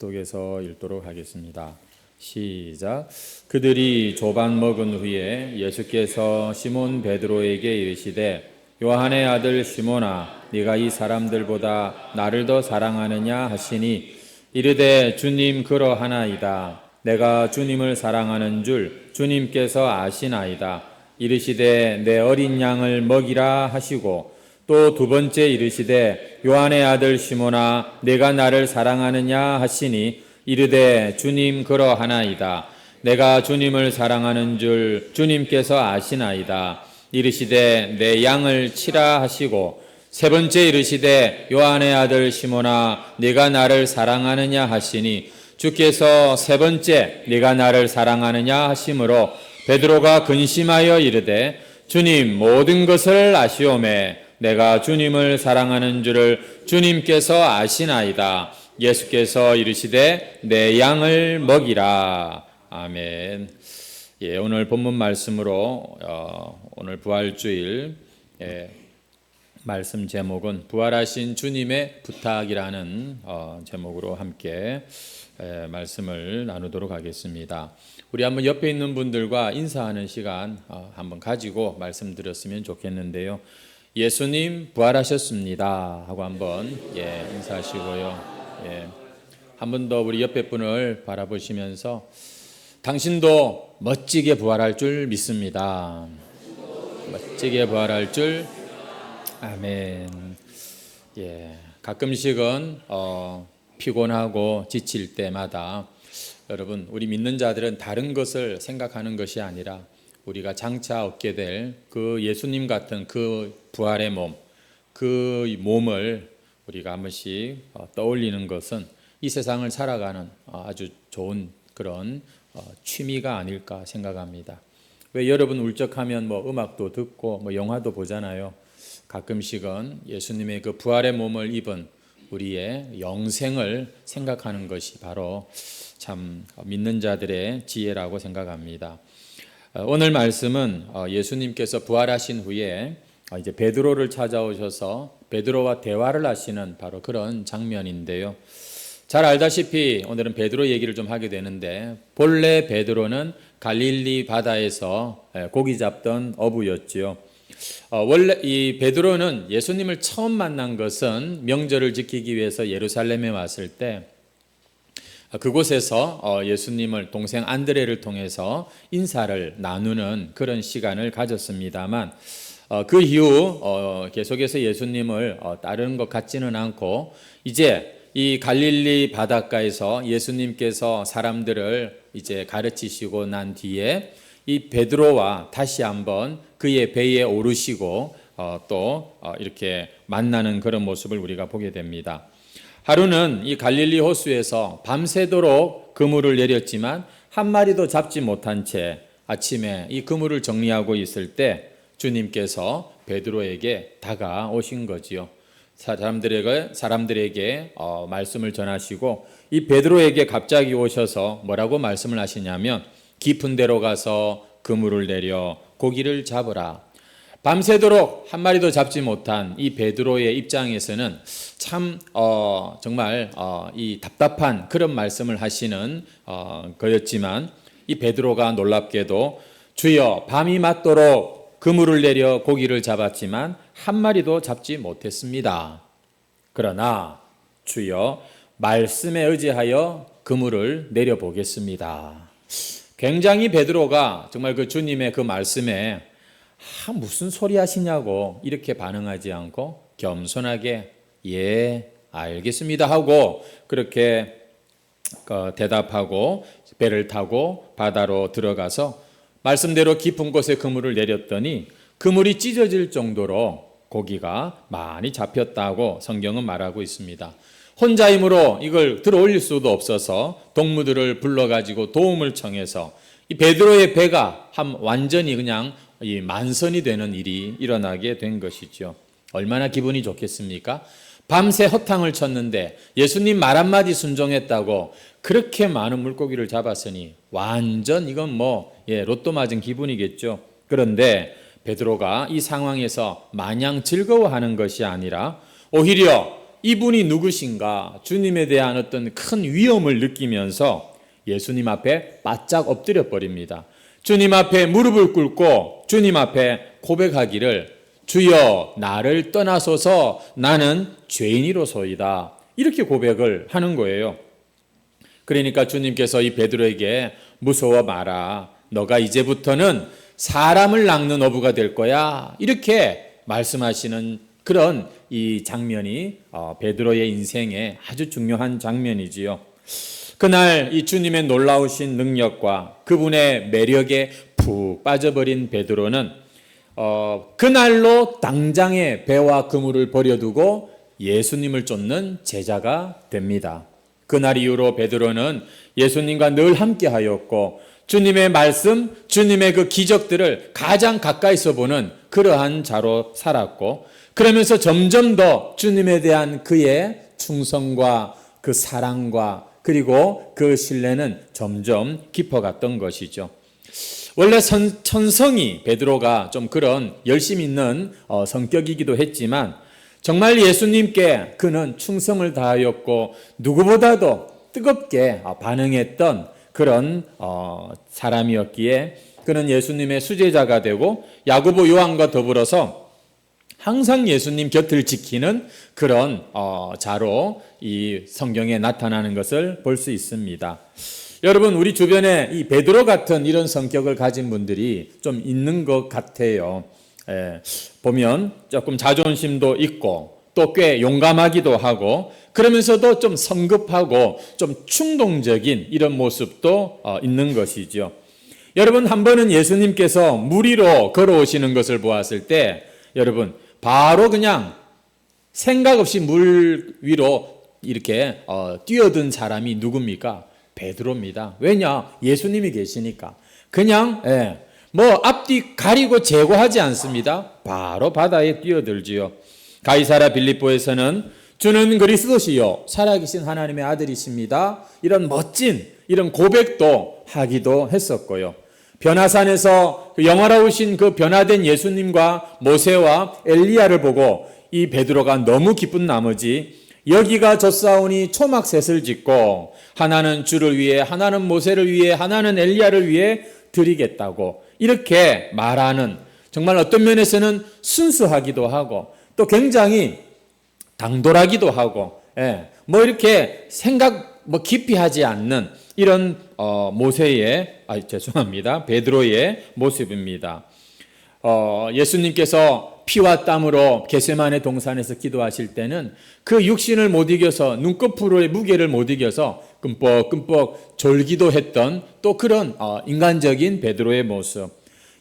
속에서 읽도록 하겠습니다. 시작. 그들이 조반 먹은 후에 예수께서 시몬 베드로에게 이르시되 요한의 아들 시몬아 네가 이 사람들보다 나를 더 사랑하느냐 하시니 이르되 주님 그러하나이다. 내가 주님을 사랑하는 줄 주님께서 아시나이다. 이르시되 내 어린 양을 먹이라 하시고 또 두 번째 이르시되 요한의 아들 시몬아 내가 나를 사랑하느냐 하시니 이르되 주님 그러하나이다. 내가 주님을 사랑하는 줄 주님께서 아시나이다. 이르시되 내 양을 치라 하시고 세 번째 이르시되 요한의 아들 시몬아 네가 나를 사랑하느냐 하시니 주께서 세 번째 네가 나를 사랑하느냐 하심으로 베드로가 근심하여 이르되 주님 모든 것을 아시오매 내가 주님을 사랑하는 줄을 주님께서 아시나이다. 예수께서 이르시되 내 양을 먹이라. 아멘. 예, 오늘 본문 말씀으로 오늘 부활주일 말씀 제목은 부활하신 주님의 부탁이라는 제목으로 함께 말씀을 나누도록 하겠습니다. 우리 한번 옆에 있는 분들과 인사하는 시간 한번 가지고 말씀드렸으면 좋겠는데요. 예수님 부활하셨습니다 하고 한번 인사하시고요. 한 번 더 우리 옆에 분을 바라보시면서 당신도 멋지게 부활할 줄 믿습니다. 멋지게 부활할 줄 아멘. 가끔씩은 피곤하고 지칠 때마다 여러분 우리 믿는 자들은 다른 것을 생각하는 것이 아니라 우리가 장차 얻게 될 그 예수님 같은 그 부활의 몸, 그 몸을 우리가 한 번씩 떠올리는 것은 이 세상을 살아가는 아주 좋은 그런 취미가 아닐까 생각합니다. 왜 여러분 울적하면 음악도 듣고 영화도 보잖아요. 가끔씩은 예수님의 그 부활의 몸을 입은 우리의 영생을 생각하는 것이 바로 참 믿는 자들의 지혜라고 생각합니다. 오늘 말씀은 예수님께서 부활하신 후에 이제 베드로를 찾아오셔서 베드로와 대화를 하시는 바로 그런 장면인데요. 잘 알다시피 오늘은 베드로 얘기를 좀 하게 되는데 본래 베드로는 갈릴리 바다에서 고기 잡던 어부였지요. 원래 이 베드로는 예수님을 처음 만난 것은 명절을 지키기 위해서 예루살렘에 왔을 때 그곳에서 예수님을 동생 안드레를 통해서 인사를 나누는 그런 시간을 가졌습니다만 그 이후 계속해서 예수님을 따르는 것 같지는 않고 이제 이 갈릴리 바닷가에서 예수님께서 사람들을 이제 가르치시고 난 뒤에 이 베드로와 다시 한번 그의 배에 오르시고 또 이렇게 만나는 그런 모습을 우리가 보게 됩니다. 하루는 이 갈릴리 호수에서 밤새도록 그물을 내렸지만 한 마리도 잡지 못한 채 아침에 이 그물을 정리하고 있을 때 주님께서 베드로에게 다가오신 거지요. 사람들에게 말씀을 전하시고 이 베드로에게 갑자기 오셔서 뭐라고 말씀을 하시냐면 깊은 데로 가서 그물을 내려 고기를 잡으라. 밤새도록 한 마리도 잡지 못한 이 베드로의 입장에서는 참 정말 이 답답한 그런 말씀을 하시는 거였지만 이 베드로가 놀랍게도 주여 밤이 맞도록 그물을 내려 고기를 잡았지만 한 마리도 잡지 못했습니다. 그러나 주여 말씀에 의지하여 그물을 내려보겠습니다. 굉장히 베드로가 정말 그 주님의 그 말씀에 무슨 소리 하시냐고 이렇게 반응하지 않고 겸손하게 예 알겠습니다 하고 그렇게 대답하고 배를 타고 바다로 들어가서 말씀대로 깊은 곳에 그물을 내렸더니 그물이 찢어질 정도로 고기가 많이 잡혔다고 성경은 말하고 있습니다. 혼자 힘으로 이걸 들어 올릴 수도 없어서 동무들을 불러가지고 도움을 청해서 이 베드로의 배가 완전히 그냥 이 만선이 되는 일이 일어나게 된 것이죠. 얼마나 기분이 좋겠습니까? 밤새 허탕을 쳤는데 예수님 말 한마디 순종했다고 그렇게 많은 물고기를 잡았으니 완전 이건 로또 맞은 기분이겠죠. 그런데 베드로가 이 상황에서 마냥 즐거워하는 것이 아니라 오히려 이분이 누구신가, 주님에 대한 어떤 큰 위험을 느끼면서 예수님 앞에 바짝 엎드려 버립니다. 주님 앞에 무릎을 꿇고 주님 앞에 고백하기를 주여 나를 떠나소서 나는 죄인이로소이다. 이렇게 고백을 하는 거예요. 그러니까 주님께서 이 베드로에게 무서워 마라. 너가 이제부터는 사람을 낚는 어부가 될 거야. 이렇게 말씀하시는 그런 이 장면이 베드로의 인생에 아주 중요한 장면이지요. 그날 이 주님의 놀라우신 능력과 그분의 매력에 푹 빠져버린 베드로는 그날로 당장에 배와 그물을 버려두고 예수님을 쫓는 제자가 됩니다. 그날 이후로 베드로는 예수님과 늘 함께하였고 주님의 말씀, 주님의 그 기적들을 가장 가까이서 보는 그러한 자로 살았고 그러면서 점점 더 주님에 대한 그의 충성과 그 사랑과 그리고 그 신뢰는 점점 깊어갔던 것이죠. 원래 천성이 베드로가 좀 그런 열심 있는 성격이기도 했지만 정말 예수님께 그는 충성을 다하였고 누구보다도 뜨겁게 반응했던 그런 사람이었기에 그는 예수님의 수제자가 되고 야고보 요한과 더불어서 항상 예수님 곁을 지키는 그런 자로 이 성경에 나타나는 것을 볼 수 있습니다. 여러분 우리 주변에 이 베드로 같은 이런 성격을 가진 분들이 좀 있는 것 같아요. 보면 조금 자존심도 있고 또 꽤 용감하기도 하고 그러면서도 좀 성급하고 좀 충동적인 이런 모습도 있는 것이죠. 여러분 한 번은 예수님께서 물 위로 걸어오시는 것을 보았을 때 여러분 바로 그냥 생각 없이 물 위로 이렇게 뛰어든 사람이 누굽니까? 베드로입니다. 왜냐? 예수님이 계시니까. 그냥 뭐 앞뒤 가리고 제고하지 않습니다. 바로 바다에 뛰어들지요. 가이사랴 빌립보에서는 주는 그리스도시요 살아계신 하나님의 아들이십니다. 이런 멋진 이런 고백도 하기도 했었고요. 변화산에서 영화로우신 그 변화된 예수님과 모세와 엘리야를 보고 이 베드로가 너무 기쁜 나머지 여기가 젖사오니 초막셋을 짓고 하나는 주를 위해 하나는 모세를 위해 하나는 엘리야를 위해 드리겠다고 이렇게 말하는 정말 어떤 면에서는 순수하기도 하고 또 굉장히 당돌하기도 하고 뭐 이렇게 생각 깊이 하지 않는 이런 베드로의 모습입니다. 예수님께서 피와 땀으로 겟세마네 동산에서 기도하실 때는 그 육신을 못 이겨서 눈꺼풀의 무게를 못 이겨서 끔뻑끔뻑 졸기도 했던 또 그런 인간적인 베드로의 모습.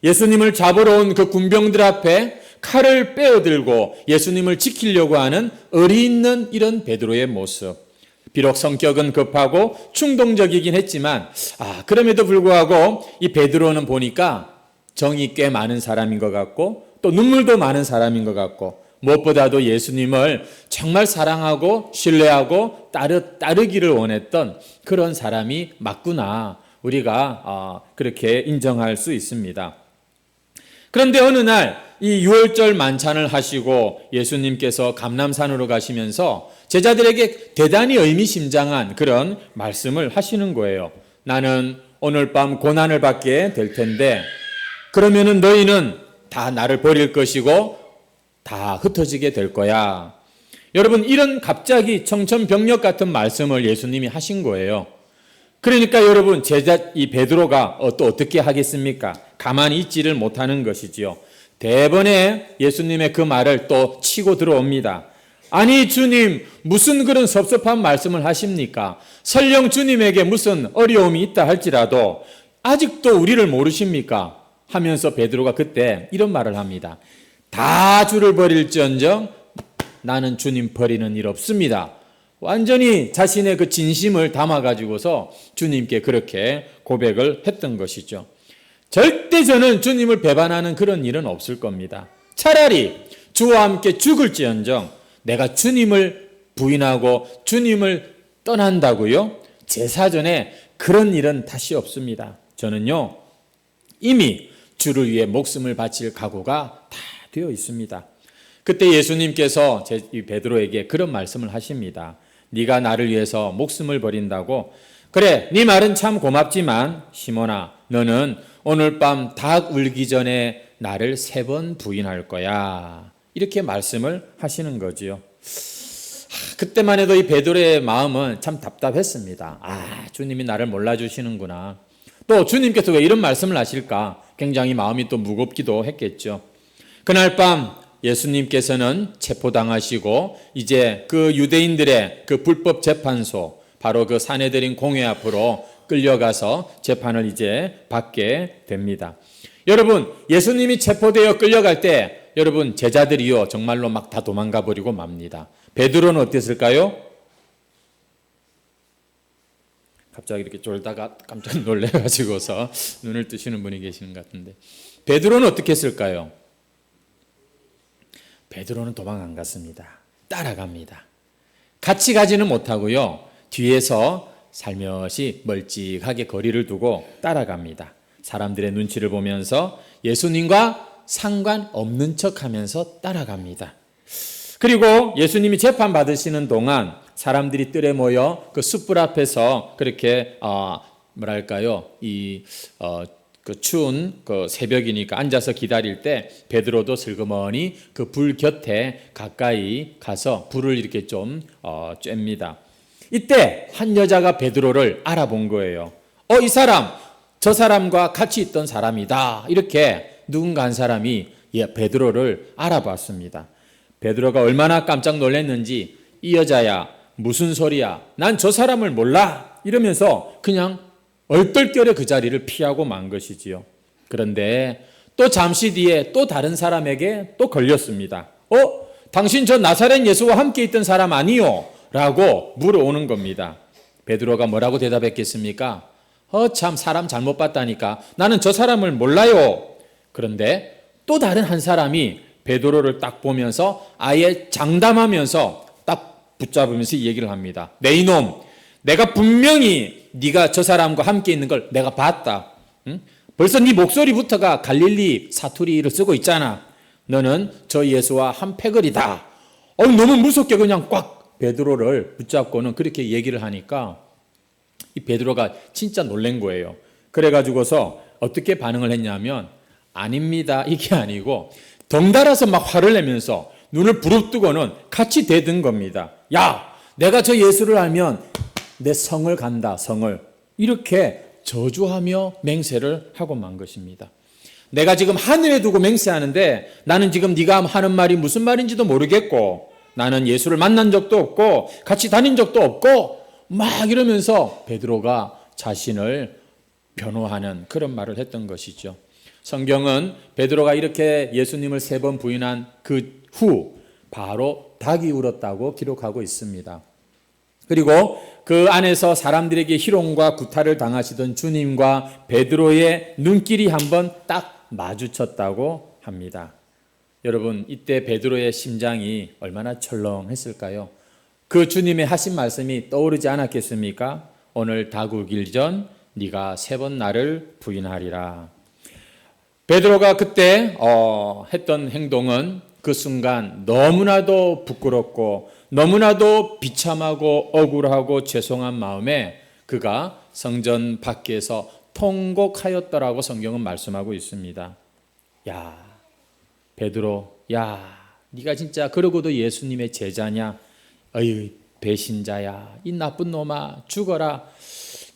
예수님을 잡으러 온 그 군병들 앞에 칼을 빼어들고 예수님을 지키려고 하는 의리 있는 이런 베드로의 모습. 비록 성격은 급하고 충동적이긴 했지만 그럼에도 불구하고 이 베드로는 보니까 정이 꽤 많은 사람인 것 같고 또 눈물도 많은 사람인 것 같고 무엇보다도 예수님을 정말 사랑하고 신뢰하고 따르기를 원했던 그런 사람이 맞구나 우리가 그렇게 인정할 수 있습니다. 그런데 어느 날 이 유월절 만찬을 하시고 예수님께서 감람산으로 가시면서 제자들에게 대단히 의미심장한 그런 말씀을 하시는 거예요. 나는 오늘 밤 고난을 받게 될 텐데 그러면은 너희는 다 나를 버릴 것이고 다 흩어지게 될 거야. 여러분 이런 갑자기 청천벽력 같은 말씀을 예수님이 하신 거예요. 그러니까 여러분 이 베드로가 또 어떻게 하겠습니까? 가만히 있지를 못하는 것이지요. 대번에 예수님의 그 말을 또 치고 들어옵니다. 아니 주님 무슨 그런 섭섭한 말씀을 하십니까? 설령 주님에게 무슨 어려움이 있다 할지라도 아직도 우리를 모르십니까? 하면서 베드로가 그때 이런 말을 합니다. 다 주를 버릴지언정 나는 주님 버리는 일 없습니다. 완전히 자신의 그 진심을 담아가지고서 주님께 그렇게 고백을 했던 것이죠. 절대 저는 주님을 배반하는 그런 일은 없을 겁니다. 차라리 주와 함께 죽을지언정 내가 주님을 부인하고 주님을 떠난다고요? 제 사전에 그런 일은 다시 없습니다. 저는요 이미 주를 위해 목숨을 바칠 각오가 다 되어 있습니다. 그때 예수님께서 이 베드로에게 그런 말씀을 하십니다. 네가 나를 위해서 목숨을 버린다고? 그래, 네 말은 참 고맙지만 시몬아, 너는 오늘 밤 닭 울기 전에 나를 3번 부인할 거야. 이렇게 말씀을 하시는 거지요. 그때만 해도 이 베드로의 마음은 참 답답했습니다. 주님이 나를 몰라주시는구나. 또 주님께서 왜 이런 말씀을 하실까? 굉장히 마음이 또 무겁기도 했겠죠. 그날 밤 예수님께서는 체포당하시고 이제 그 유대인들의 그 불법 재판소, 바로 그 사내들인 공회 앞으로 끌려가서 재판을 이제 받게 됩니다. 여러분, 예수님이 체포되어 끌려갈 때 여러분 제자들이요 정말로 막 다 도망가 버리고 맙니다. 베드로는 어땠을까요? 갑자기 이렇게 쫄다가 깜짝 놀래가지고서 눈을 뜨시는 분이 계시는 것 같은데, 베드로는 어떻게 했을까요? 베드로는 도망 안 갔습니다. 따라갑니다. 같이 가지는 못하고요, 뒤에서 살며시 멀찍하게 거리를 두고 따라갑니다. 사람들의 눈치를 보면서 예수님과 상관없는 척하면서 따라갑니다. 그리고 예수님이 재판 받으시는 동안 사람들이 뜰에 모여 그 숯불 앞에서 그렇게 그 추운 그 새벽이니까 앉아서 기다릴 때 베드로도 슬그머니 그 불 곁에 가까이 가서 불을 이렇게 좀 쬐입니다. 이때 한 여자가 베드로를 알아본 거예요. 이 사람, 저 사람과 같이 있던 사람이다. 이렇게 누군가 한 사람이 베드로를 알아봤습니다. 베드로가 얼마나 깜짝 놀랐는지, 이 여자야, 무슨 소리야, 난 저 사람을 몰라, 이러면서 그냥 얼떨결에 그 자리를 피하고 만 것이지요. 그런데 또 잠시 뒤에 또 다른 사람에게 또 걸렸습니다. 당신 저 나사렛 예수와 함께 있던 사람 아니요? 라고 물어오는 겁니다. 베드로가 뭐라고 대답했겠습니까? 참 사람 잘못 봤다니까, 나는 저 사람을 몰라요. 그런데 또 다른 한 사람이 베드로를 딱 보면서 아예 장담하면서 딱 붙잡으면서 이 얘기를 합니다. 네 이놈, 내가 분명히 네가 저 사람과 함께 있는 걸 내가 봤다. 응? 벌써 네 목소리부터가 갈릴리 사투리를 쓰고 있잖아. 너는 저 예수와 한 패거리다. 너무 무섭게 그냥 꽉 베드로를 붙잡고는 그렇게 얘기를 하니까 이 베드로가 진짜 놀란 거예요. 그래가지고서 어떻게 반응을 했냐면, 아닙니다, 이게 아니고 덩달아서 막 화를 내면서 눈을 부릅뜨고는 같이 대든 겁니다. 야, 내가 저 예수를 알면 내 성을 간다, 성을. 이렇게 저주하며 맹세를 하고 만 것입니다. 내가 지금 하늘에 두고 맹세하는데 나는 지금 네가 하는 말이 무슨 말인지도 모르겠고, 나는 예수를 만난 적도 없고 같이 다닌 적도 없고, 막 이러면서 베드로가 자신을 변호하는 그런 말을 했던 것이죠. 성경은 베드로가 이렇게 예수님을 3번 부인한 그 후 바로 닭이 울었다고 기록하고 있습니다. 그리고 그 안에서 사람들에게 희롱과 구타를 당하시던 주님과 베드로의 눈길이 한번 딱 마주쳤다고 합니다. 여러분, 이때 베드로의 심장이 얼마나 철렁했을까요? 그 주님의 하신 말씀이 떠오르지 않았겠습니까? 오늘 닭 울기 전 네가 3번 나를 부인하리라. 베드로가 그때 했던 행동은 그 순간 너무나도 부끄럽고 너무나도 비참하고 억울하고 죄송한 마음에 그가 성전 밖에서 통곡하였더라고 성경은 말씀하고 있습니다. 야, 베드로, 야, 네가 진짜 그러고도 예수님의 제자냐? 어이, 배신자야, 이 나쁜 놈아, 죽어라.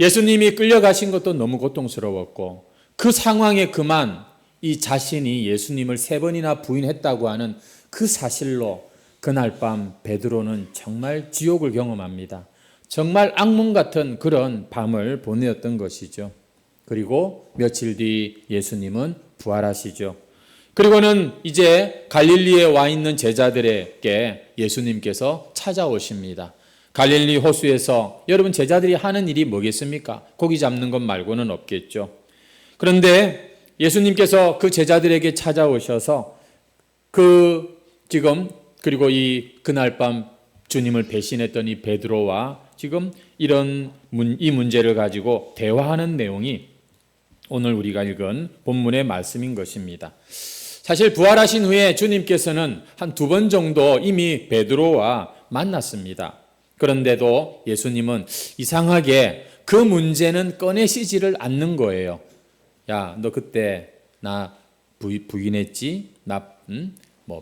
예수님이 끌려가신 것도 너무 고통스러웠고, 그 상황에 그만 이 자신이 예수님을 3번이나 부인했다고 하는 그 사실로 그날 밤 베드로는 정말 지옥을 경험합니다. 정말 악몽 같은 그런 밤을 보내었던 것이죠. 그리고 며칠 뒤 예수님은 부활하시죠. 그리고는 이제 갈릴리에 와 있는 제자들에게 예수님께서 찾아오십니다. 갈릴리 호수에서 여러분 제자들이 하는 일이 뭐겠습니까? 고기 잡는 것 말고는 없겠죠. 그런데 예수님께서 그 제자들에게 찾아오셔서 그리고 그날 밤 주님을 배신했던 이 베드로와 지금 이 문제를 가지고 대화하는 내용이 오늘 우리가 읽은 본문의 말씀인 것입니다. 사실 부활하신 후에 주님께서는 한 2번 정도 이미 베드로와 만났습니다. 그런데도 예수님은 이상하게 그 문제는 꺼내시지를 않는 거예요. 야, 너 그때 나 부인했지? 나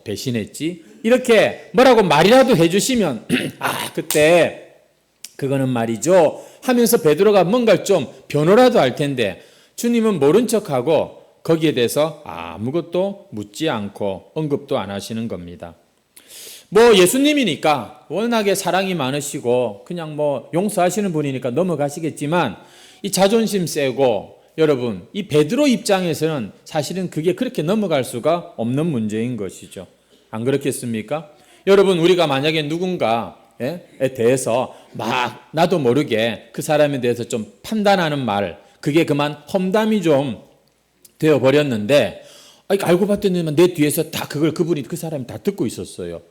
배신했지? 이렇게 뭐라고 말이라도 해주시면 그때 그거는 말이죠 하면서 베드로가 뭔가 좀 변호라도 할 텐데, 주님은 모른 척하고 거기에 대해서 아무것도 묻지 않고 언급도 안 하시는 겁니다. 예수님이니까 워낙에 사랑이 많으시고 그냥 용서하시는 분이니까 넘어가시겠지만, 이 자존심 세고, 여러분 이 베드로 입장에서는 사실은 그게 그렇게 넘어갈 수가 없는 문제인 것이죠. 안 그렇겠습니까? 여러분, 우리가 만약에 누군가에 대해서 막 나도 모르게 그 사람에 대해서 좀 판단하는 말, 그게 그만 험담이 좀 되어버렸는데, 알고 봤더니 내 뒤에서 다 그 사람이 다 듣고 있었어요.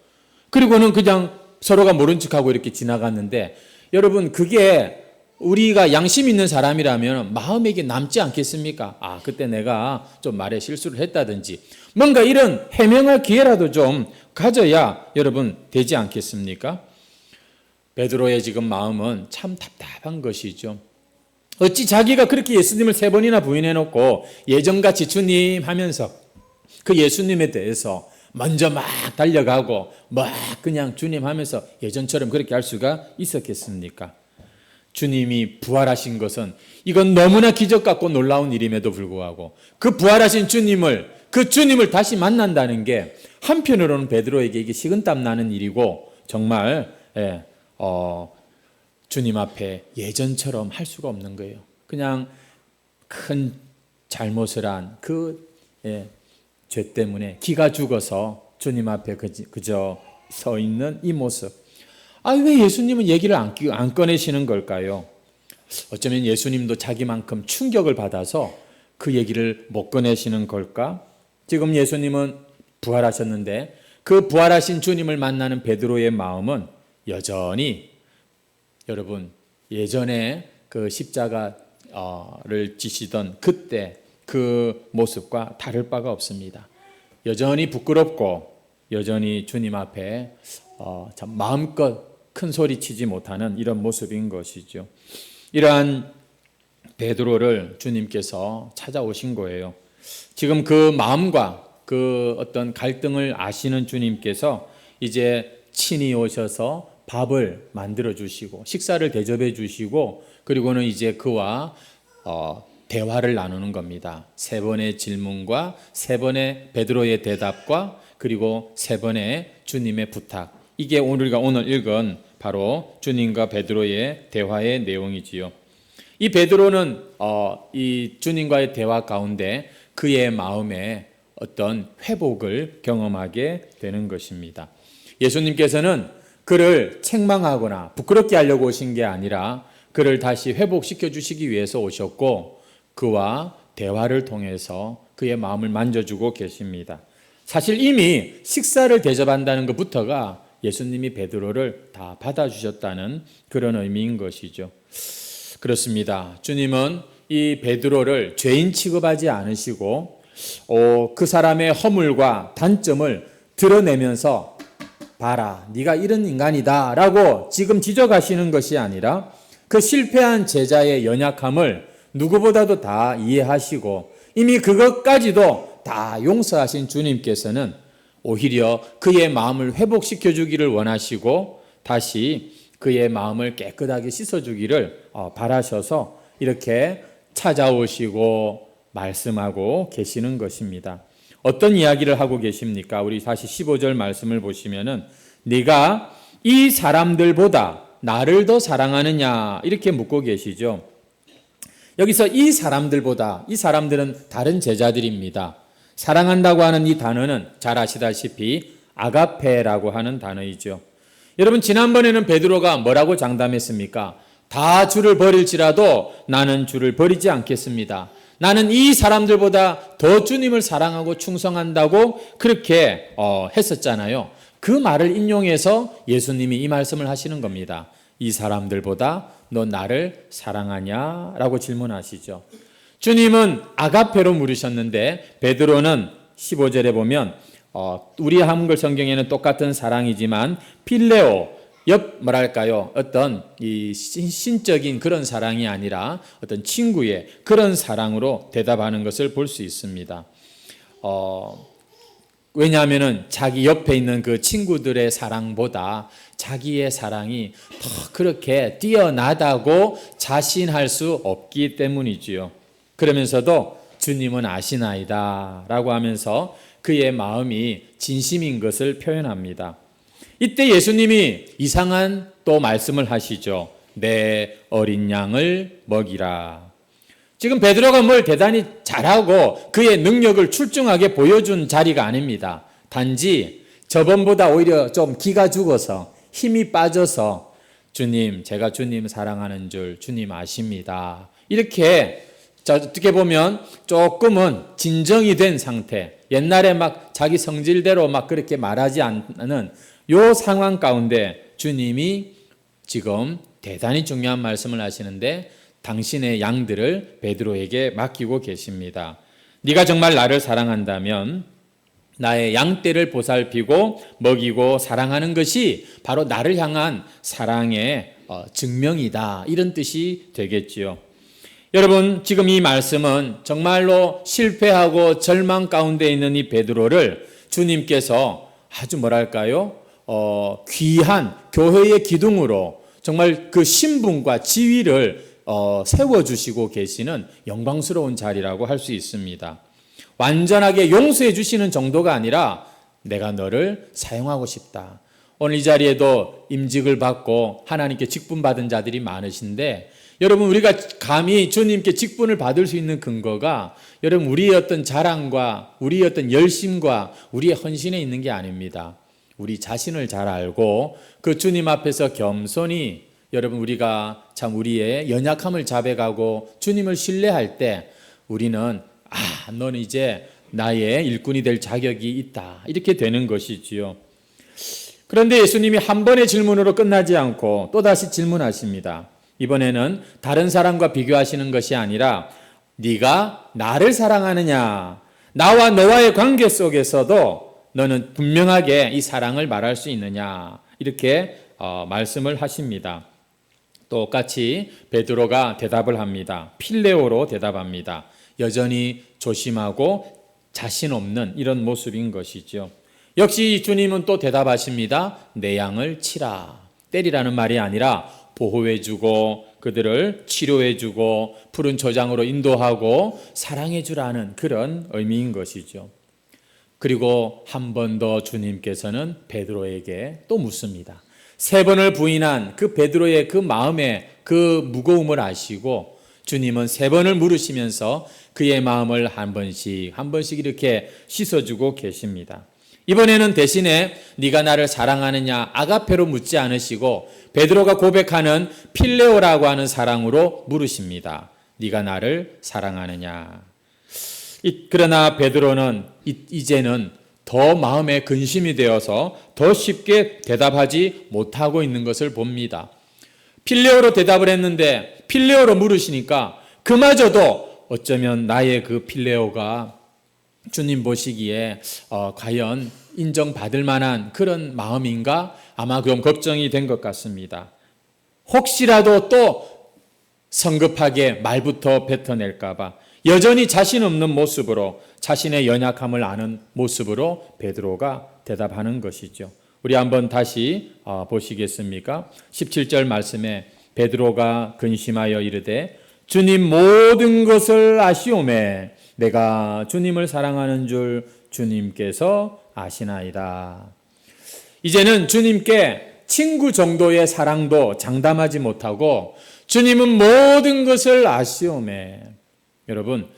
그리고는 그냥 서로가 모른 척하고 이렇게 지나갔는데, 여러분 그게 우리가 양심 있는 사람이라면 마음에 남지 않겠습니까? 그때 내가 좀 말에 실수를 했다든지 뭔가 이런 해명할 기회라도 좀 가져야 여러분 되지 않겠습니까? 베드로의 지금 마음은 참 답답한 것이죠. 어찌 자기가 그렇게 예수님을 3번이나 부인해놓고 예전같이 주님 하면서 그 예수님에 대해서 먼저 막 달려가고 막 그냥 주님 하면서 예전처럼 그렇게 할 수가 있었겠습니까? 주님이 부활하신 것은 이건 너무나 기적 같고 놀라운 일임에도 불구하고 그 부활하신 주님을, 그 주님을 다시 만난다는 게 한편으로는 베드로에게 이게 식은땀 나는 일이고, 정말 주님 앞에 예전처럼 할 수가 없는 거예요. 그냥 큰 잘못을 한 그 죄 때문에 기가 죽어서 주님 앞에 그저 서 있는 이 모습. 왜 예수님은 얘기를 안 꺼내시는 걸까요? 어쩌면 예수님도 자기만큼 충격을 받아서 그 얘기를 못 꺼내시는 걸까? 지금 예수님은 부활하셨는데 그 부활하신 주님을 만나는 베드로의 마음은 여전히, 여러분 예전에 그 십자가를 지시던 그때 그 모습과 다를 바가 없습니다. 여전히 부끄럽고 여전히 주님 앞에 참 마음껏 큰 소리 치지 못하는 이런 모습인 것이죠. 이러한 베드로를 주님께서 찾아오신 거예요. 지금 그 마음과 그 어떤 갈등을 아시는 주님께서 이제 친히 오셔서 밥을 만들어 주시고 식사를 대접해 주시고, 그리고는 이제 그와 대화를 나누는 겁니다. 3번의 질문과 3번의 베드로의 대답과 그리고 3번의 주님의 부탁. 이게 우리가 오늘 읽은 바로 주님과 베드로의 대화의 내용이지요. 이 베드로는 이 주님과의 대화 가운데 그의 마음에 어떤 회복을 경험하게 되는 것입니다. 예수님께서는 그를 책망하거나 부끄럽게 하려고 오신 게 아니라 그를 다시 회복시켜 주시기 위해서 오셨고, 그와 대화를 통해서 그의 마음을 만져주고 계십니다. 사실 이미 식사를 대접한다는 것부터가 예수님이 베드로를 다 받아주셨다는 그런 의미인 것이죠. 그렇습니다. 주님은 이 베드로를 죄인 취급하지 않으시고 그 사람의 허물과 단점을 드러내면서 봐라, 네가 이런 인간이다 라고 지금 지적하시는 것이 아니라 그 실패한 제자의 연약함을 누구보다도 다 이해하시고 이미 그것까지도 다 용서하신 주님께서는 오히려 그의 마음을 회복시켜 주기를 원하시고 다시 그의 마음을 깨끗하게 씻어 주기를 바라셔서 이렇게 찾아오시고 말씀하고 계시는 것입니다. 어떤 이야기를 하고 계십니까? 우리 다시 15절 말씀을 보시면은 네가 이 사람들보다 나를 더 사랑하느냐 이렇게 묻고 계시죠. 여기서 이 사람들보다, 이 사람들은 다른 제자들입니다. 사랑한다고 하는 이 단어는 잘 아시다시피 아가페라고 하는 단어이죠. 여러분 지난번에는 베드로가 뭐라고 장담했습니까? 다 주를 버릴지라도 나는 주를 버리지 않겠습니다. 나는 이 사람들보다 더 주님을 사랑하고 충성한다고 그렇게 했었잖아요. 그 말을 인용해서 예수님이 이 말씀을 하시는 겁니다. 이 사람들보다 너 나를 사랑하냐? 라고 질문하시죠. 주님은 아가페로 물으셨는데 베드로는 15절에 보면 우리 한글 성경에는 똑같은 사랑이지만 필레오 어떤 이 신적인 그런 사랑이 아니라 어떤 친구의 그런 사랑으로 대답하는 것을 볼 수 있습니다. 왜냐하면은 자기 옆에 있는 그 친구들의 사랑보다 자기의 사랑이 더 그렇게 뛰어나다고 자신할 수 없기 때문이지요. 그러면서도 주님은 아시나이다 라고 하면서 그의 마음이 진심인 것을 표현합니다. 이때 예수님이 이상한 또 말씀을 하시죠. 내 어린 양을 먹이라. 지금 베드로가 뭘 대단히 잘하고 그의 능력을 출중하게 보여준 자리가 아닙니다. 단지 저번보다 오히려 좀 기가 죽어서 힘이 빠져서 주님, 제가 주님 사랑하는 줄 주님 아십니다. 이렇게 어떻게 보면 조금은 진정이 된 상태, 옛날에 막 자기 성질대로 막 그렇게 말하지 않는 요 상황 가운데 주님이 지금 대단히 중요한 말씀을 하시는데 당신의 양들을 베드로에게 맡기고 계십니다. 네가 정말 나를 사랑한다면 나의 양떼를 보살피고 먹이고 사랑하는 것이 바로 나를 향한 사랑의 증명이다. 이런 뜻이 되겠지요. 여러분, 지금 이 말씀은 정말로 실패하고 절망 가운데 있는 이 베드로를 주님께서 아주 뭐랄까요? 귀한 교회의 기둥으로 정말 그 신분과 지위를 세워주시고 계시는 영광스러운 자리라고 할 수 있습니다. 완전하게 용서해 주시는 정도가 아니라 내가 너를 사용하고 싶다. 오늘 이 자리에도 임직을 받고 하나님께 직분받은 자들이 많으신데 여러분, 우리가 감히 주님께 직분을 받을 수 있는 근거가 여러분 우리의 어떤 자랑과 우리의 어떤 열심과 우리의 헌신에 있는 게 아닙니다. 우리 자신을 잘 알고 그 주님 앞에서 겸손히 여러분 우리가 참 우리의 연약함을 자백하고 주님을 신뢰할 때 우리는 너는 이제 나의 일꾼이 될 자격이 있다. 이렇게 되는 것이지요. 그런데 예수님이 한 번의 질문으로 끝나지 않고 또다시 질문하십니다. 이번에는 다른 사람과 비교하시는 것이 아니라 네가 나를 사랑하느냐? 나와 너와의 관계 속에서도 너는 분명하게 이 사랑을 말할 수 있느냐? 이렇게 말씀을 하십니다. 똑같이 베드로가 대답을 합니다. 필레오로 대답합니다. 여전히 조심하고 자신 없는 이런 모습인 것이죠. 역시 주님은 또 대답하십니다. 내 양을 치라. 때리라는 말이 아니라 보호해주고 그들을 치료해주고 푸른 초장으로 인도하고 사랑해주라는 그런 의미인 것이죠. 그리고 한 번 더 주님께서는 베드로에게 또 묻습니다. 3번을 부인한 그 베드로의 그 마음의 그 무거움을 아시고 주님은 3번을 물으시면서 그의 마음을 한 번씩 이렇게 씻어주고 계십니다. 이번에는 대신에 네가 나를 사랑하느냐 아가페로 묻지 않으시고 베드로가 고백하는 필레오라고 하는 사랑으로 물으십니다. 네가 나를 사랑하느냐. 그러나 베드로는 이제는 더 마음에 근심이 되어서 더 쉽게 대답하지 못하고 있는 것을 봅니다. 필레오로 대답을 했는데 필레오로 물으시니까 그마저도 어쩌면 나의 그 필레오가 주님 보시기에 과연 인정받을 만한 그런 마음인가? 아마 좀 걱정이 된 것 같습니다. 혹시라도 또 성급하게 말부터 뱉어낼까 봐 여전히 자신 없는 모습으로 자신의 연약함을 아는 모습으로 베드로가 대답하는 것이죠. 우리 한번 다시 보시겠습니까? 17절 말씀에 베드로가 근심하여 이르되 주님 모든 것을 아시오매 내가 주님을 사랑하는 줄 주님께서 아시나이다. 이제는 주님께 친구 정도의 사랑도 장담하지 못하고 주님은 모든 것을 아시오매. 여러분,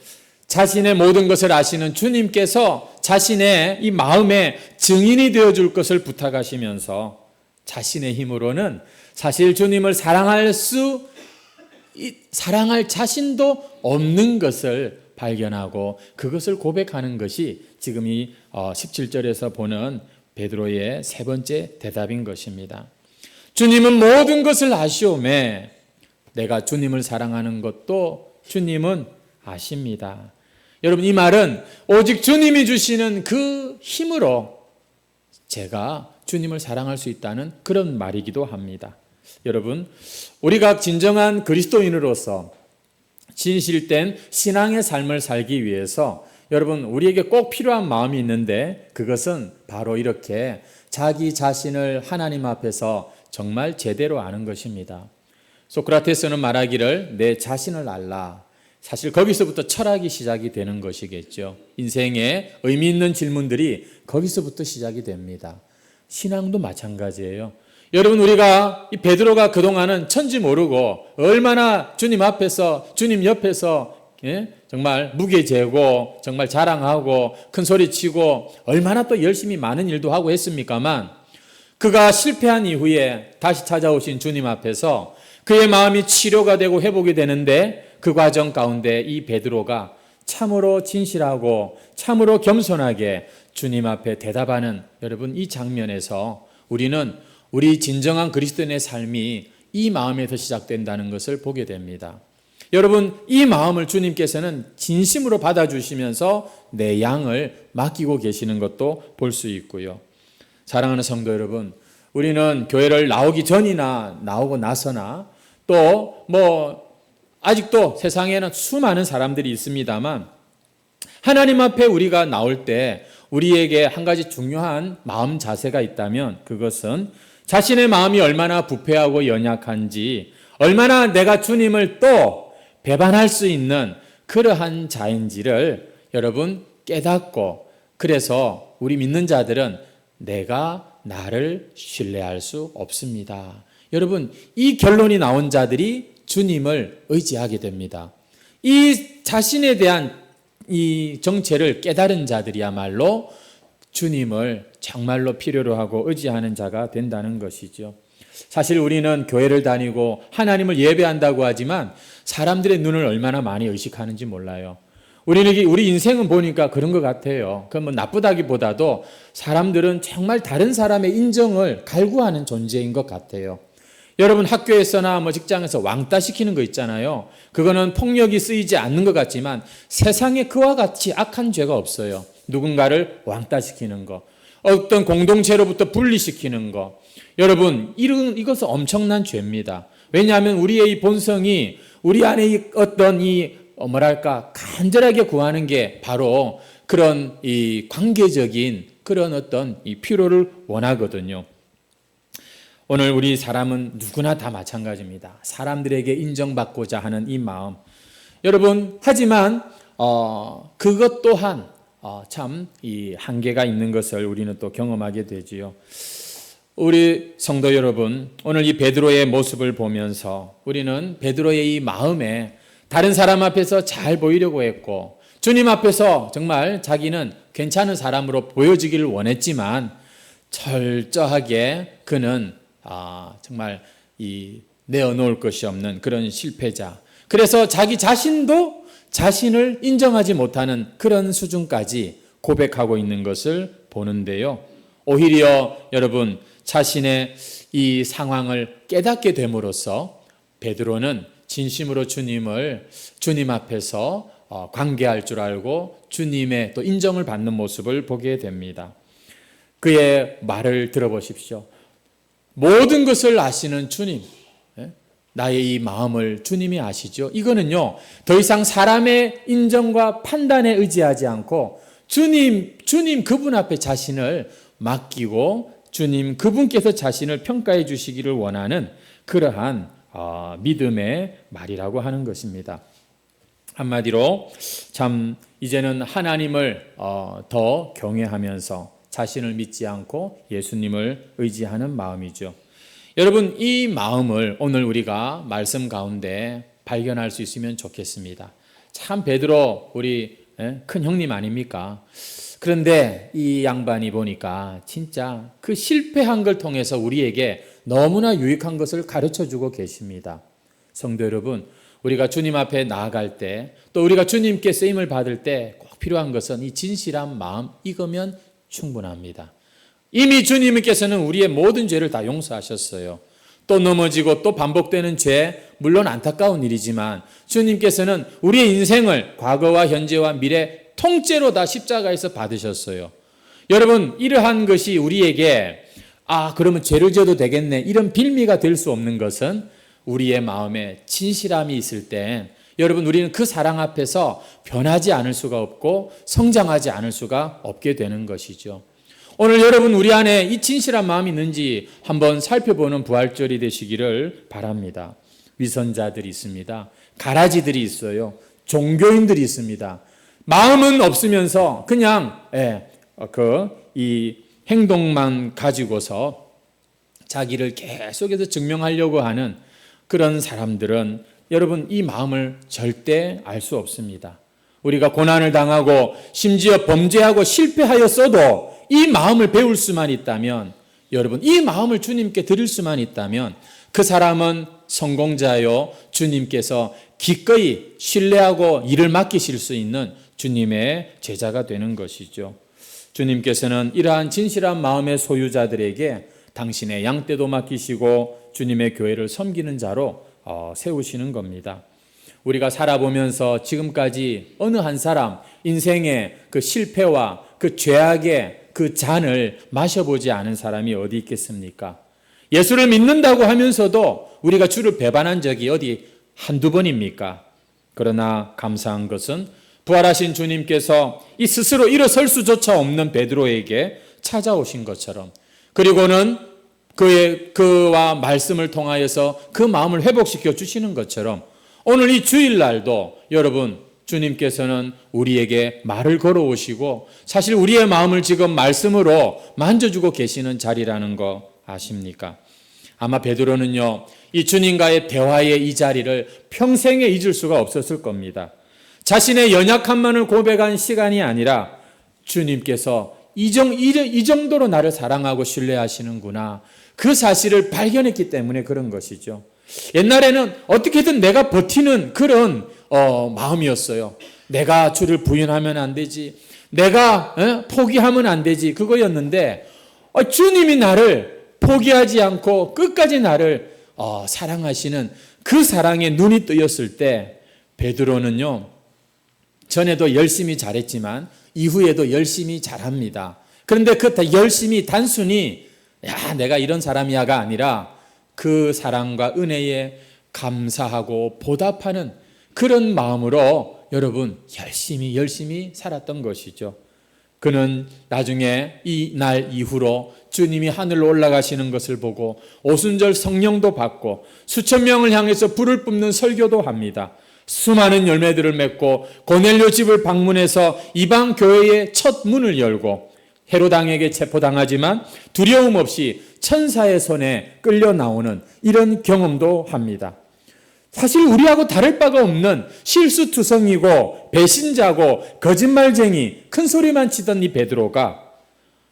자신의 모든 것을 아시는 주님께서 자신의 이 마음의 증인이 되어줄 것을 부탁하시면서 자신의 힘으로는 사실 주님을 사랑할 자신도 없는 것을 발견하고 그것을 고백하는 것이 지금 이 17절에서 보는 베드로의 3번째 대답인 것입니다. 주님은 모든 것을 아시오매 내가 주님을 사랑하는 것도 주님은 아십니다. 여러분, 이 말은 오직 주님이 주시는 그 힘으로 제가 주님을 사랑할 수 있다는 그런 말이기도 합니다. 여러분, 우리가 진정한 그리스도인으로서 진실된 신앙의 삶을 살기 위해서 여러분, 우리에게 꼭 필요한 마음이 있는데 그것은 바로 이렇게 자기 자신을 하나님 앞에서 정말 제대로 아는 것입니다. 소크라테스는 말하기를 내 자신을 알라. 사실 거기서부터 철학이 시작이 되는 것이겠죠. 인생에 의미 있는 질문들이 거기서부터 시작이 됩니다. 신앙도 마찬가지예요. 여러분, 우리가 이 베드로가 그동안은 천지 모르고 얼마나 주님 앞에서 주님 옆에서 정말 무게 재고 정말 자랑하고 큰 소리 치고 얼마나 또 열심히 많은 일도 하고 했습니까만, 그가 실패한 이후에 다시 찾아오신 주님 앞에서 그의 마음이 치료가 되고 회복이 되는데, 그 과정 가운데 이 베드로가 참으로 진실하고 참으로 겸손하게 주님 앞에 대답하는, 여러분, 이 장면에서 우리는 우리 진정한 그리스도인의 삶이 이 마음에서 시작된다는 것을 보게 됩니다. 여러분, 이 마음을 주님께서는 진심으로 받아주시면서 내 양을 맡기고 계시는 것도 볼 수 있고요. 사랑하는 성도 여러분, 우리는 교회를 나오기 전이나 나오고 나서나 또 아직도 세상에는 수많은 사람들이 있습니다만, 하나님 앞에 우리가 나올 때 우리에게 한 가지 중요한 마음 자세가 있다면 그것은 자신의 마음이 얼마나 부패하고 연약한지, 얼마나 내가 주님을 또 배반할 수 있는 그러한 자인지를 여러분 깨닫고, 그래서 우리 믿는 자들은 내가 나를 신뢰할 수 없습니다. 여러분, 이 결론이 나온 자들이 주님을 의지하게 됩니다. 이 자신에 대한 이 정체를 깨달은 자들이야말로 주님을 정말로 필요로 하고 의지하는 자가 된다는 것이죠. 사실 우리는 교회를 다니고 하나님을 예배한다고 하지만 사람들의 눈을 얼마나 많이 의식하는지 몰라요. 우리 인생은 보니까 그런 것 같아요. 그건 나쁘다기보다도 사람들은 정말 다른 사람의 인정을 갈구하는 존재인 것 같아요. 여러분, 학교에서나 직장에서 왕따 시키는 거 있잖아요. 그거는 폭력이 쓰이지 않는 것 같지만 세상에 그와 같이 악한 죄가 없어요. 누군가를 왕따 시키는 거, 어떤 공동체로부터 분리시키는 거. 여러분, 이것은 엄청난 죄입니다. 왜냐하면 우리의 이 본성이 우리 안에 어떤 간절하게 구하는 게 바로 그런 이 관계적인 그런 어떤 이 필요를 원하거든요. 오늘 우리 사람은 누구나 다 마찬가지입니다. 사람들에게 인정받고자 하는 이 마음. 여러분, 하지만 그것 또한 참 이 한계가 있는 것을 우리는 또 경험하게 되지요. 우리 성도 여러분, 오늘 이 베드로의 모습을 보면서 우리는 베드로의 이 마음에 다른 사람 앞에서 잘 보이려고 했고 주님 앞에서 정말 자기는 괜찮은 사람으로 보여지기를 원했지만 철저하게 그는 정말 내어놓을 것이 없는 그런 실패자. 그래서 자기 자신도 자신을 인정하지 못하는 그런 수준까지 고백하고 있는 것을 보는데요. 오히려 여러분, 자신의 이 상황을 깨닫게 됨으로써 베드로는 진심으로 주님 앞에서 관계할 줄 알고 주님의 또 인정을 받는 모습을 보게 됩니다. 그의 말을 들어보십시오. 모든 것을 아시는 주님, 나의 이 마음을 주님이 아시죠. 이거는요, 더 이상 사람의 인정과 판단에 의지하지 않고 주님 그분 앞에 자신을 맡기고 주님 그분께서 자신을 평가해 주시기를 원하는 그러한 믿음의 말이라고 하는 것입니다. 한마디로 참 이제는 하나님을 더 경외하면서 자신을 믿지 않고 예수님을 의지하는 마음이죠. 여러분, 이 마음을 오늘 우리가 말씀 가운데 발견할 수 있으면 좋겠습니다. 참 베드로 우리 큰 형님 아닙니까? 그런데 이 양반이 보니까 진짜 그 실패한 걸 통해서 우리에게 너무나 유익한 것을 가르쳐주고 계십니다. 성도 여러분, 우리가 주님 앞에 나아갈 때, 또 우리가 주님께 쓰임을 받을 때 꼭 필요한 것은 이 진실한 마음, 이거면 충분합니다. 이미 주님께서는 우리의 모든 죄를 다 용서하셨어요. 또 넘어지고 또 반복되는 죄, 물론 안타까운 일이지만 주님께서는 우리의 인생을 과거와 현재와 미래 통째로 다 십자가에서 받으셨어요. 여러분, 이러한 것이 우리에게 그러면 죄를 지어도 되겠네, 이런 빌미가 될 수 없는 것은 우리의 마음에 진실함이 있을 때 여러분, 우리는 그 사랑 앞에서 변하지 않을 수가 없고 성장하지 않을 수가 없게 되는 것이죠. 오늘 여러분, 우리 안에 이 진실한 마음이 있는지 한번 살펴보는 부활절이 되시기를 바랍니다. 위선자들이 있습니다. 가라지들이 있어요. 종교인들이 있습니다. 마음은 없으면서 그냥 이 행동만 가지고서 자기를 계속해서 증명하려고 하는 그런 사람들은 여러분, 이 마음을 절대 알 수 없습니다. 우리가 고난을 당하고 심지어 범죄하고 실패하였어도 이 마음을 배울 수만 있다면, 여러분, 이 마음을 주님께 드릴 수만 있다면 그 사람은 성공자요, 주님께서 기꺼이 신뢰하고 일을 맡기실 수 있는 주님의 제자가 되는 것이죠. 주님께서는 이러한 진실한 마음의 소유자들에게 당신의 양떼도 맡기시고 주님의 교회를 섬기는 자로 세우시는 겁니다. 우리가 살아보면서 지금까지 어느 한 사람 인생의 그 실패와 그 죄악의 그 잔을 마셔보지 않은 사람이 어디 있겠습니까? 예수를 믿는다고 하면서도 우리가 주를 배반한 적이 어디 한두 번입니까? 그러나 감사한 것은 부활하신 주님께서 이 스스로 일어설 수조차 없는 베드로에게 찾아오신 것처럼, 그리고는 그와 말씀을 통하여서 그 마음을 회복시켜 주시는 것처럼 오늘 이 주일날도 여러분, 주님께서는 우리에게 말을 걸어오시고 사실 우리의 마음을 지금 말씀으로 만져주고 계시는 자리라는 거 아십니까? 아마 베드로는요, 이 주님과의 대화의 이 자리를 평생에 잊을 수가 없었을 겁니다. 자신의 연약함만을 고백한 시간이 아니라 주님께서 이 정도로 나를 사랑하고 신뢰하시는구나, 그 사실을 발견했기 때문에 그런 것이죠. 옛날에는 어떻게든 내가 버티는 그런 마음이었어요. 내가 주를 부인하면 안 되지, 내가 포기하면 안 되지, 그거였는데 주님이 나를 포기하지 않고 끝까지 나를 사랑하시는 그 사랑에 눈이 뜨였을 때 베드로는요, 전에도 열심히 잘했지만 이후에도 열심히 잘합니다. 그런데 그 열심히 단순히 내가 이런 사람이야가 아니라 그 사랑과 은혜에 감사하고 보답하는 그런 마음으로 여러분 열심히 살았던 것이죠. 그는 나중에 이 날 이후로 주님이 하늘로 올라가시는 것을 보고 오순절 성령도 받고 수천 명을 향해서 불을 뿜는 설교도 합니다. 수많은 열매들을 맺고 고넬료 집을 방문해서 이방 교회의 첫 문을 열고 헤로당에게 체포당하지만 두려움 없이 천사의 손에 끌려 나오는 이런 경험도 합니다. 사실 우리하고 다를 바가 없는 실수투성이고 배신자고 거짓말쟁이, 큰 소리만 치던 이 베드로가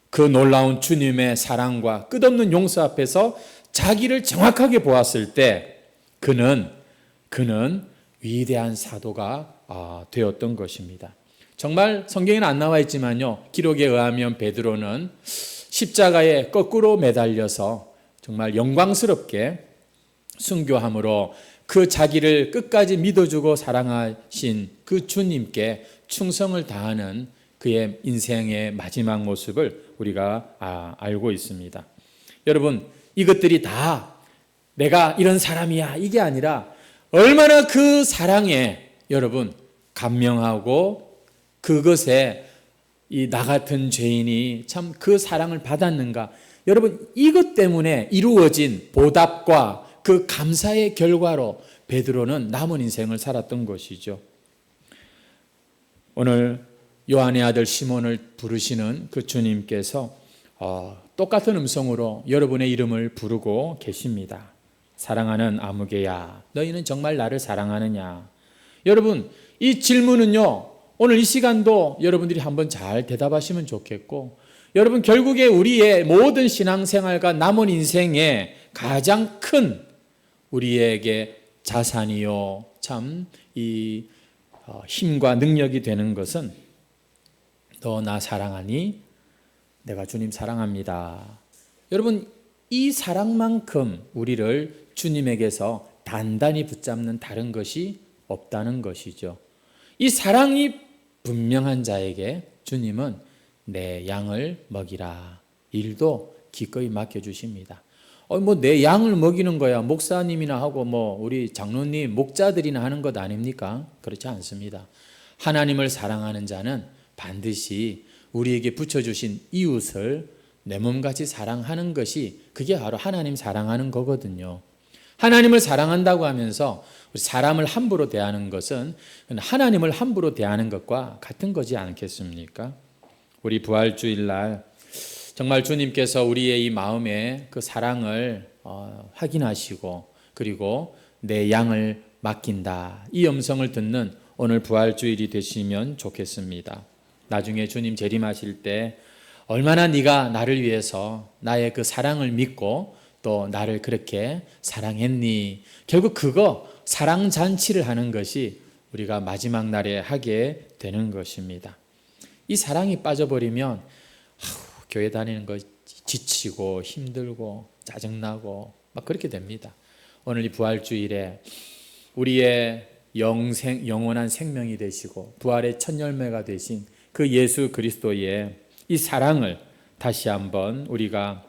그 놀라운 주님의 사랑과 끝없는 용서 앞에서 자기를 정확하게 보았을 때 그는 위대한 사도가 되었던 것입니다. 정말 성경에는 안 나와 있지만요, 기록에 의하면 베드로는 십자가에 거꾸로 매달려서 정말 영광스럽게 순교함으로 그 자기를 끝까지 믿어주고 사랑하신 그 주님께 충성을 다하는 그의 인생의 마지막 모습을 우리가 알고 있습니다. 여러분, 이것들이 다 내가 이런 사람이야 이게 아니라 얼마나 그 사랑에 여러분 감명하고 그것에 나 같은 죄인이 참 그 사랑을 받았는가, 여러분 이것 때문에 이루어진 보답과 그 감사의 결과로 베드로는 남은 인생을 살았던 것이죠. 오늘 요한의 아들 시몬을 부르시는 그 주님께서 똑같은 음성으로 여러분의 이름을 부르고 계십니다. 사랑하는 아무개야, 너희는 정말 나를 사랑하느냐? 여러분, 이 질문은요, 오늘 이 시간도 여러분들이 한번 잘 대답하시면 좋겠고, 여러분 결국에 우리의 모든 신앙생활과 남은 인생의 가장 큰 우리에게 자산이요 참 이 힘과 능력이 되는 것은 너 나 사랑하니? 내가 주님 사랑합니다. 여러분 이 사랑만큼 우리를 주님에게서 단단히 붙잡는 다른 것이 없다는 것이죠. 이 사랑이 분명한 자에게 주님은 내 양을 먹이라 일도 기꺼이 맡겨주십니다. 내 양을 먹이는 거야 목사님이나 하고 우리 장로님 목자들이나 하는 것 아닙니까? 그렇지 않습니다. 하나님을 사랑하는 자는 반드시 우리에게 붙여주신 이웃을 내 몸같이 사랑하는 것이 그게 바로 하나님 사랑하는 거거든요. 하나님을 사랑한다고 하면서 사람을 함부로 대하는 것은 하나님을 함부로 대하는 것과 같은 거지 않겠습니까? 우리 부활주일날 정말 주님께서 우리의 이 마음에 그 사랑을 확인하시고 그리고 내 양을 맡긴다 이 음성을 듣는 오늘 부활주일이 되시면 좋겠습니다. 나중에 주님 재림하실 때 얼마나 네가 나를 위해서 나의 그 사랑을 믿고 또 나를 그렇게 사랑했니? 결국 그거 사랑잔치를 하는 것이 우리가 마지막 날에 하게 되는 것입니다. 이 사랑이 빠져버리면 교회 다니는 거 지치고 힘들고 짜증나고 막 그렇게 됩니다. 오늘 이 부활주일에 우리의 영원한 생명이 되시고 부활의 첫 열매가 되신 그 예수 그리스도의 이 사랑을 다시 한번 우리가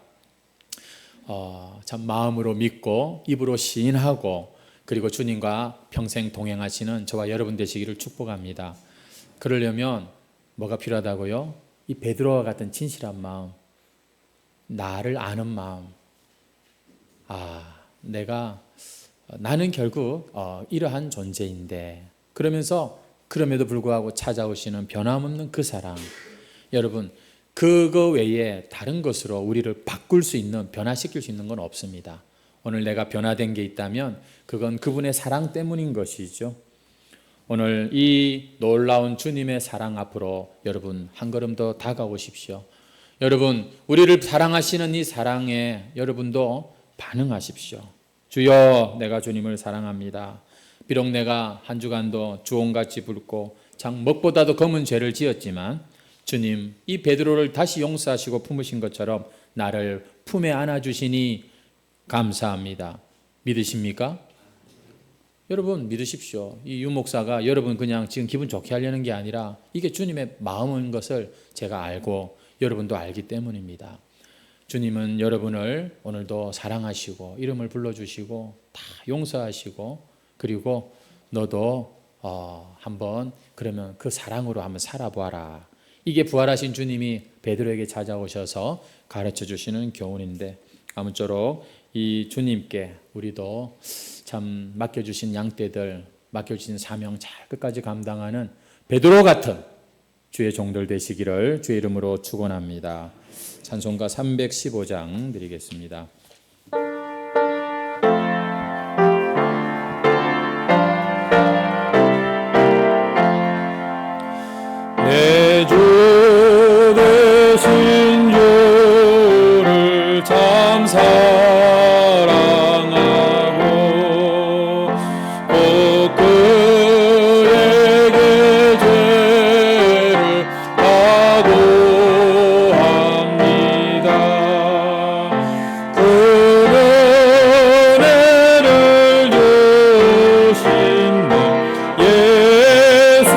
참 마음으로 믿고 입으로 시인하고 그리고 주님과 평생 동행하시는 저와 여러분 되시기를 축복합니다. 그러려면 뭐가 필요하다고요? 이 베드로와 같은 진실한 마음, 나를 아는 마음. 나는 결국 이러한 존재인데 그럼에도 불구하고 찾아오시는 변함없는 그 사랑. 여러분 그거 외에 다른 것으로 우리를 바꿀 수 있는 변화시킬 수 있는 건 없습니다. 오늘 내가 변화된 게 있다면 그건 그분의 사랑 때문인 것이죠. 오늘 이 놀라운 주님의 사랑 앞으로 여러분 한 걸음 더 다가오십시오. 여러분 우리를 사랑하시는 이 사랑에 여러분도 반응하십시오. 주여 내가 주님을 사랑합니다. 비록 내가 한 주간도 주홍같이 붉고 참 먹보다도 검은 죄를 지었지만 주님 이 베드로를 다시 용서하시고 품으신 것처럼 나를 품에 안아주시니 감사합니다. 믿으십니까? 여러분 믿으십시오. 이 유목사가 여러분 그냥 지금 기분 좋게 하려는 게 아니라 이게 주님의 마음인 것을 제가 알고 여러분도 알기 때문입니다. 주님은 여러분을 오늘도 사랑하시고 이름을 불러주시고 다 용서하시고 그리고 너도 한번 그러면 그 사랑으로 한번 살아보아라. 이게 부활하신 주님이 베드로에게 찾아오셔서 가르쳐 주시는 교훈인데 아무쪼록 이 주님께 우리도 참 맡겨주신 양떼들 맡겨주신 사명 잘 끝까지 감당하는 베드로 같은 주의 종들 되시기를 주의 이름으로 축원합니다. 찬송가 315장 드리겠습니다. 내 주 되신 주를 참 사랑하고 꼭 그에게 죄를 다도합니다. 그 은혜를 주신 예수시니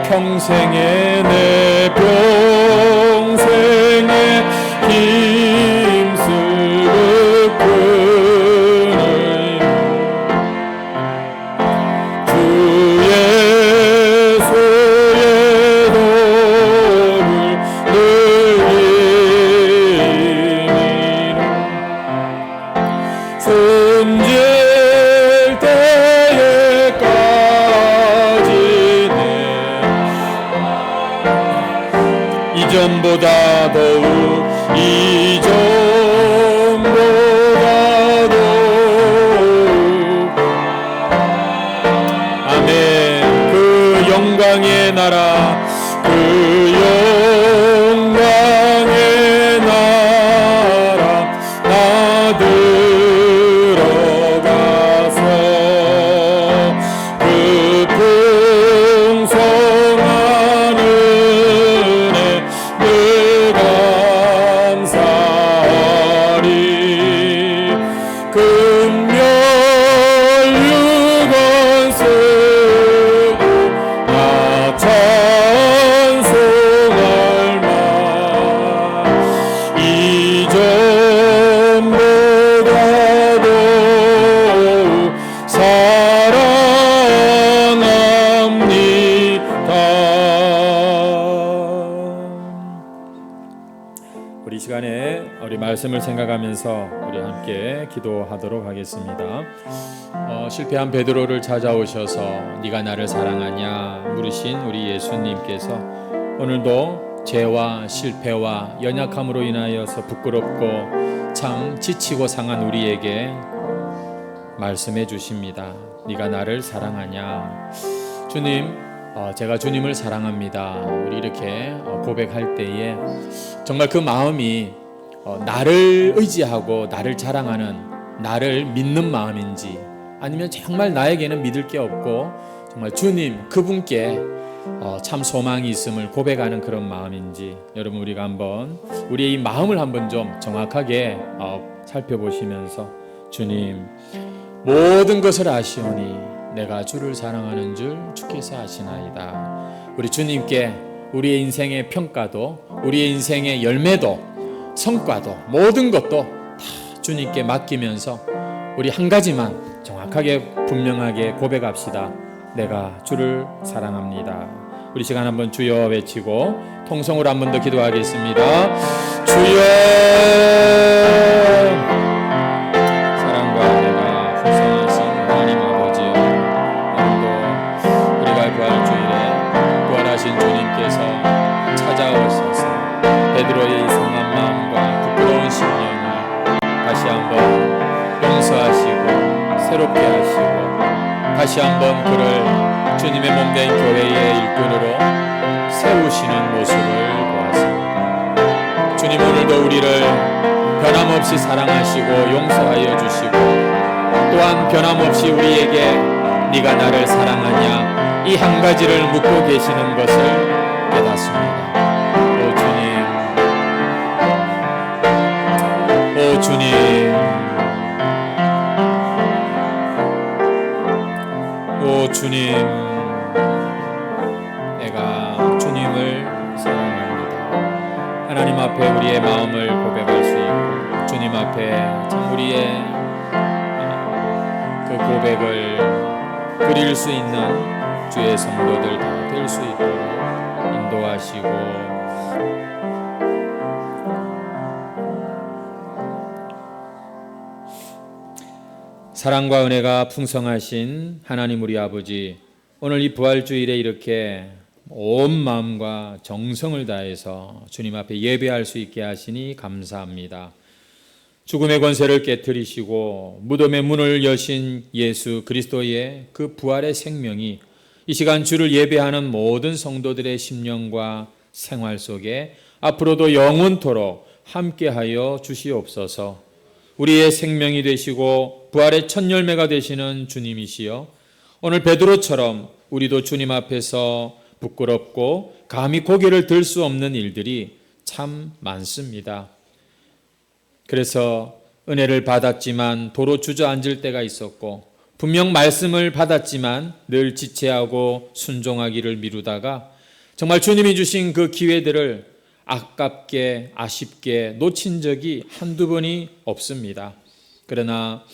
평생에 내 평생에 힘쓰고 그네요. 이전보다 더욱 이전보다 더욱 아멘. 그 영광의 나라 그 영광의 나라 나 들어가서 그 풍성한 은혜 늘 감사하리. 금멸 유건 쓰고 나 찬송할 만 이전보다 더욱 사랑합니다. 우리 시간에 우리 말씀을 생각하면서 우리 함께 기도하도록 하겠습니다. 실패한 베드로를 찾아오셔서 네가 나를 사랑하냐 물으신 우리 예수님께서 오늘도 죄와 실패와 연약함으로 인하여서 부끄럽고 참 지치고 상한 우리에게 말씀해 주십니다. 네가 나를 사랑하냐. 주님, 제가 주님을 사랑합니다. 우리 이렇게 고백할 때에 정말 그 마음이 나를 의지하고 나를 자랑하는, 나를 믿는 마음인지, 아니면 정말 나에게는 믿을 게 없고 정말 주님 그분께 참 소망이 있음을 고백하는 그런 마음인지, 여러분 우리가 한번 우리의 이 마음을 한번 좀 정확하게 살펴보시면서, 주님 모든 것을 아시오니 내가 주를 사랑하는 줄 주께서 아시나이다. 우리 주님께 우리의 인생의 평가도, 우리의 인생의 열매도, 성과도, 모든 것도 다 주님께 맡기면서 우리 한 가지만 정확하게 분명하게 고백합시다. 내가 주를 사랑합니다. 우리 시간 한번 주여 외치고 통성으로 한 번 더 기도하겠습니다. 주여. 사랑과 은혜가 풍성하신 하나님 아버지여, 오늘도 우리가 부활주일에 부활하신 주님께서 찾아오셔서 베드로의 이 상한 마음과 부끄러운 심령을 다시 한번 용서하시고 새롭게 하시고 다시 한번 그를 주님의 몸된 교회의 일꾼으로 세우시는 모습을 보았습니다. 주님 오늘도 우리를 변함없이 사랑하시고 용서하여 주시고 또한 변함없이 우리에게 네가 나를 사랑하냐 이 한 가지를 묻고 계시는 것을 깨닫습니다. 오 주님, 오 주님, 내가 주님을 사랑합니다. 하나님 앞에 우리의 마음을 고백할 수 있고 주님 앞에 참 우리의 그 고백을 드릴 수 있는 주의 성도들 다 될 수 있도록 인도하시고 사랑과 은혜가 풍성하신 하나님 우리 아버지, 오늘 이 부활주일에 이렇게 온 마음과 정성을 다해서 주님 앞에 예배할 수 있게 하시니 감사합니다. 죽음의 권세를 깨뜨리시고 무덤의 문을 여신 예수 그리스도의 그 부활의 생명이 이 시간 주를 예배하는 모든 성도들의 심령과 생활 속에 앞으로도 영원토록 함께하여 주시옵소서. 우리의 생명이 되시고 부활의 첫 열매가 되시는 주님이시여, 오늘 베드로처럼 우리도 주님 앞에서 부끄럽고 감히 고개를 들 수 없는 일들이 참 많습니다. 그래서 은혜를 받았지만 도로 주저앉을 때가 있었고, 분명 말씀을 받았지만 늘 지체하고 순종하기를 미루다가 정말 주님이 주신 그 기회들을 아깝게 아쉽게 놓친 적이 한두 번이 없습니다. 그러나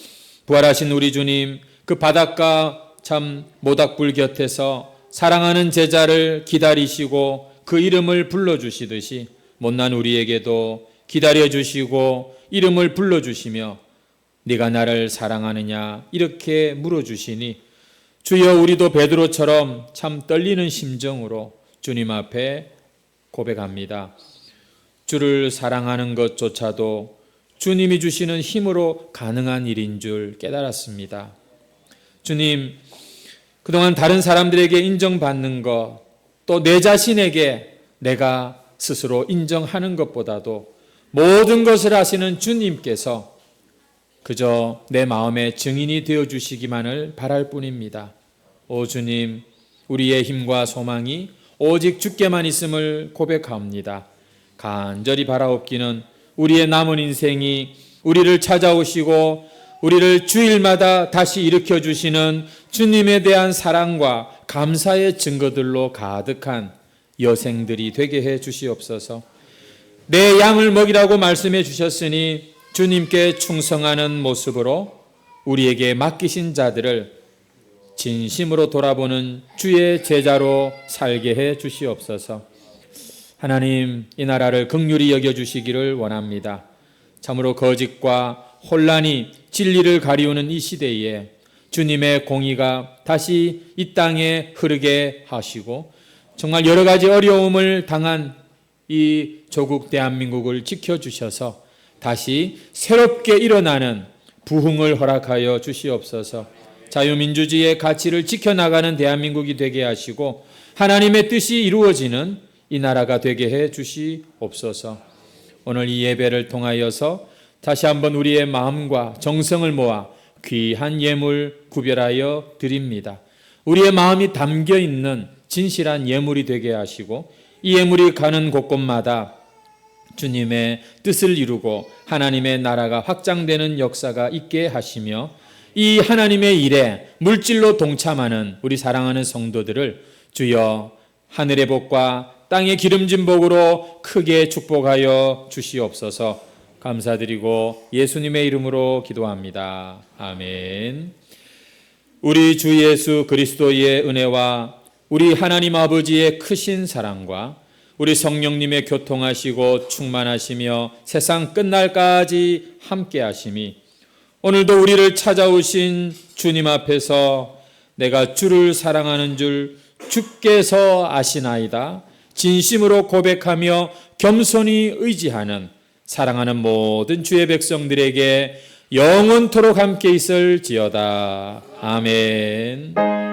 부활하신 우리 주님, 그 바닷가 참 모닥불 곁에서 사랑하는 제자를 기다리시고 그 이름을 불러주시듯이 못난 우리에게도 기다려주시고 이름을 불러주시며 네가 나를 사랑하느냐 이렇게 물어주시니, 주여 우리도 베드로처럼 참 떨리는 심정으로 주님 앞에 고백합니다. 주를 사랑하는 것조차도 주님이 주시는 힘으로 가능한 일인 줄 깨달았습니다. 주님, 그동안 다른 사람들에게 인정받는 것, 또 내 자신에게 내가 스스로 인정하는 것보다도 모든 것을 아시는 주님께서 그저 내 마음의 증인이 되어주시기만을 바랄 뿐입니다. 오 주님, 우리의 힘과 소망이 오직 주께만 있음을 고백합니다. 간절히 바라옵기는 우리의 남은 인생이 우리를 찾아오시고 우리를 주일마다 다시 일으켜주시는 주님에 대한 사랑과 감사의 증거들로 가득한 여생들이 되게 해 주시옵소서. 내 양을 먹이라고 말씀해 주셨으니 주님께 충성하는 모습으로 우리에게 맡기신 자들을 진심으로 돌아보는 주의 제자로 살게 해 주시옵소서. 하나님, 이 나라를 긍휼히 여겨주시기를 원합니다. 참으로 거짓과 혼란이 진리를 가리우는 이 시대에 주님의 공의가 다시 이 땅에 흐르게 하시고 정말 여러 가지 어려움을 당한 이 조국 대한민국을 지켜주셔서 다시 새롭게 일어나는 부흥을 허락하여 주시옵소서. 자유민주주의의 가치를 지켜나가는 대한민국이 되게 하시고 하나님의 뜻이 이루어지는 이 나라가 되게 해 주시옵소서. 오늘 이 예배를 통하여서 다시 한번 우리의 마음과 정성을 모아 귀한 예물 구별하여 드립니다. 우리의 마음이 담겨있는 진실한 예물이 되게 하시고 이 예물이 가는 곳곳마다 주님의 뜻을 이루고 하나님의 나라가 확장되는 역사가 있게 하시며 이 하나님의 일에 물질로 동참하는 우리 사랑하는 성도들을 주여 하늘의 복과 땅의 기름진 복으로 크게 축복하여 주시옵소서. 감사드리고 예수님의 이름으로 기도합니다. 아멘. 우리 주 예수 그리스도의 은혜와 우리 하나님 아버지의 크신 사랑과 우리 성령님의 교통하시고 충만하시며 세상 끝날까지 함께 하심이 오늘도 우리를 찾아오신 주님 앞에서 내가 주를 사랑하는 줄 주께서 아시나이다 진심으로 고백하며 겸손히 의지하는 사랑하는 모든 주의 백성들에게 영원토록 함께 있을지어다. 아멘.